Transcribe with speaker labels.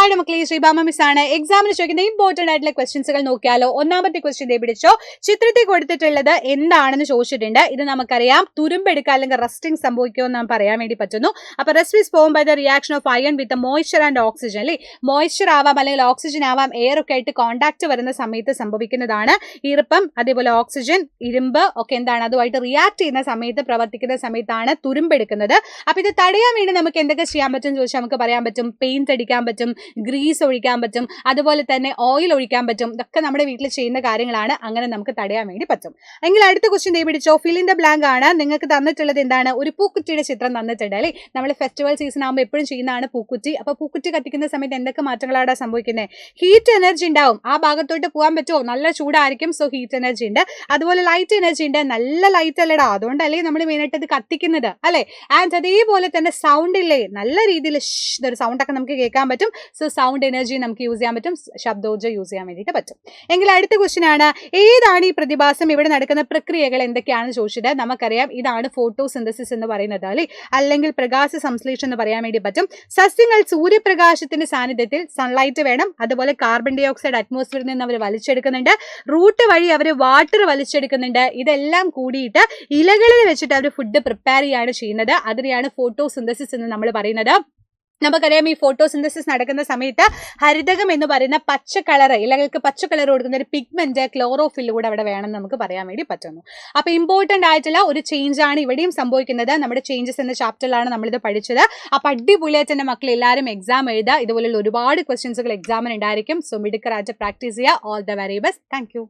Speaker 1: Hi മക്കളെ, ശ്രീബാമ miss ആണ്. എക്സാമിന് ചോദിക്കുന്ന ഇമ്പോർട്ടന്റ് ആയിട്ടുള്ള ക്വസ്റ്റ്യൻസുകൾ നോക്കിയാലോ. ഒന്നാമത്തെ ക്വസ്റ്റ്യൻ പിടിച്ചോ. ചിത്രത്തിൽ കൊടുത്തിട്ടുള്ളത് എന്താണെന്ന് ചോദിച്ചിട്ടുണ്ട്. ഇത് നമുക്കറിയാം, തുരുമ്പെടുക്കുക അല്ലെങ്കിൽ റസ്റ്റിംഗ് സംഭവിക്കുമെന്ന് നാം പറയാൻ വേണ്ടി പറ്റുന്നു. അപ്പൊ rest is form by the reaction of iron with moisture and oxygen അല്ലേ. മോയ്സ്ചർ ആവാം അല്ലെങ്കിൽ ഓക്സിജൻ ആവാം, എയർ ഒക്കെ ആയിട്ട് കോണ്ടാക്ട് വരുന്ന സമയത്ത് സംഭവിക്കുന്നതാണ്. ഈർപ്പം, അതേപോലെ ഓക്സിജൻ, ഇരുമ്പ് ഒക്കെ എന്താണ് അതുമായിട്ട് റിയാക്ട് ചെയ്യുന്ന സമയത്ത് പ്രവർത്തിക്കുന്ന സമയത്താണ് തുരുമ്പെടുക്കുന്നത്. അപ്പൊ ഇത് തടയാൻ വേണ്ടി നമുക്ക് എന്തൊക്കെ ചെയ്യാൻ പറ്റും ചോദിച്ചാൽ നമുക്ക് പറയാൻ പറ്റും. പെയിന്റ് അടിക്കാൻ പറ്റും, ഗ്രീസ് ഒഴിക്കാൻ പറ്റും, അതുപോലെ തന്നെ ഓയിൽ ഒഴിക്കാൻ പറ്റും. ഇതൊക്കെ നമ്മുടെ വീട്ടിൽ ചെയ്യുന്ന കാര്യങ്ങളാണ്. അങ്ങനെ നമുക്ക് തടയാൻ വേണ്ടി പറ്റും. എങ്കിൽ അടുത്ത ക്വസ്റ്റ്യൻ പിടിച്ചോ. ഫിൽ ഇൻ ദ ബ്ലാങ്ക് ആണ്. നിങ്ങൾക്ക് തന്നിട്ടുള്ളത് എന്താണ്? ഒരു പൂക്കുറ്റിയുടെ ചിത്രം തന്നിട്ടുണ്ട് അല്ലേ. നമ്മൾ ഫെസ്റ്റിവൽ സീസൺ ആകുമ്പോൾ എപ്പോഴും ചെയ്യുന്നതാണ് പൂക്കുറ്റി. അപ്പൊ പൂക്കുറ്റി കത്തിക്കുന്ന സമയത്ത് എന്തൊക്കെ മാറ്റങ്ങളാണ് സംഭവിക്കുന്നത്? ഹീറ്റ് എനർജി ഉണ്ടാവും. ആ ഭാഗത്തോട്ട് പോകാൻ പറ്റുമോ? നല്ല ചൂടായിരിക്കും. സോ ഹീറ്റ് എനർജി ഉണ്ട്. അതുപോലെ ലൈറ്റ് എനർജി ഉണ്ട്. നല്ല ലൈറ്റ് അല്ലടാ, അതുകൊണ്ടല്ലേ നമ്മൾ മെയിനായിട്ട് ഇത് കത്തിക്കുന്നത് അല്ലെ. ആൻഡ് അതേപോലെ തന്നെ സൗണ്ട് ഇല്ലേ, നല്ല രീതിയിൽ ഒരു സൗണ്ട് ഒക്കെ നമുക്ക് കേൾക്കാൻ പറ്റും. സോ സൗണ്ട് എനർജി നമുക്ക് യൂസ് ചെയ്യാൻ പറ്റും, ശബ്ദോർജ്ജം യൂസ് ചെയ്യാൻ വേണ്ടിയിട്ട് പറ്റും. എങ്കിൽ അടുത്ത ക്വസ്റ്റ്യൻ ആണ്, ഏതാണ് ഈ പ്രതിഭാസം? ഇവിടെ നടക്കുന്ന പ്രക്രിയകൾ എന്തൊക്കെയാണെന്ന് ചോദിച്ചിട്ട് നമുക്കറിയാം. ഇതാണ് ഫോട്ടോസിന്തസിസ് എന്ന് പറയുന്നത് അല്ലെ, അല്ലെങ്കിൽ പ്രകാശ സംശ്ലേഷണം എന്ന് പറയാൻ വേണ്ടി പറ്റും. സസ്യങ്ങൾ സൂര്യപ്രകാശത്തിന്റെ സാന്നിധ്യത്തിൽ സൺലൈറ്റ് വേണം. അതുപോലെ കാർബൺ ഡൈ ഓക്സൈഡ് അറ്റ്മോസ്ഫിയറിൽ നിന്ന് അവർ വലിച്ചെടുക്കുന്നുണ്ട്. റൂട്ട് വഴി അവർ വാട്ടർ വലിച്ചെടുക്കുന്നുണ്ട്. ഇതെല്ലാം കൂടിയിട്ട് ഇലകളിൽ വെച്ചിട്ട് അവർ ഫുഡ് പ്രിപ്പയർ ചെയ്യാണ് ചെയ്യുന്നത്. അതിനെയാണ് ഫോട്ടോസിന്തസിസ് എന്ന് നമ്മൾ പറയുന്നത്. നമുക്കറിയാം, ഈ ഫോട്ടോസിന്തസിസ് നടക്കുന്ന സമയത്ത് ഹരിതകം എന്ന് പറയുന്ന പച്ച കളർ, ഇലകൾക്ക് പച്ച കളർ കൊടുക്കുന്ന ഒരു പിഗ്മെന്റ് ക്ലോറോഫിൽ കൂടെ അവിടെ വേണമെന്ന് നമുക്ക് പറയാൻ വേണ്ടി പറ്റുന്നു. അപ്പൊ ഇമ്പോർട്ടന്റ് ആയിട്ടുള്ള ഒരു ചേഞ്ച് ആണ് ഇവിടെയും സംഭവിക്കുന്നത്. നമ്മുടെ ചേഞ്ചസ് എന്ന ചാപ്റ്ററിലാണ് നമ്മളിത് പഠിച്ചത്. അപ്പൊ അടിപൊളിയായിട്ട് തന്നെ മക്കൾ എല്ലാവരും എക്സാം എഴുതുക. ഇതുപോലുള്ള ഒരുപാട് ക്വസ്റ്റ്യൻസുകൾ എക്സാമിന് ഉണ്ടായിരിക്കും. സോ മിടുക്കറായിട്ട് പ്രാക്ടീസ് ചെയ്യുക. All the very best. Thank you.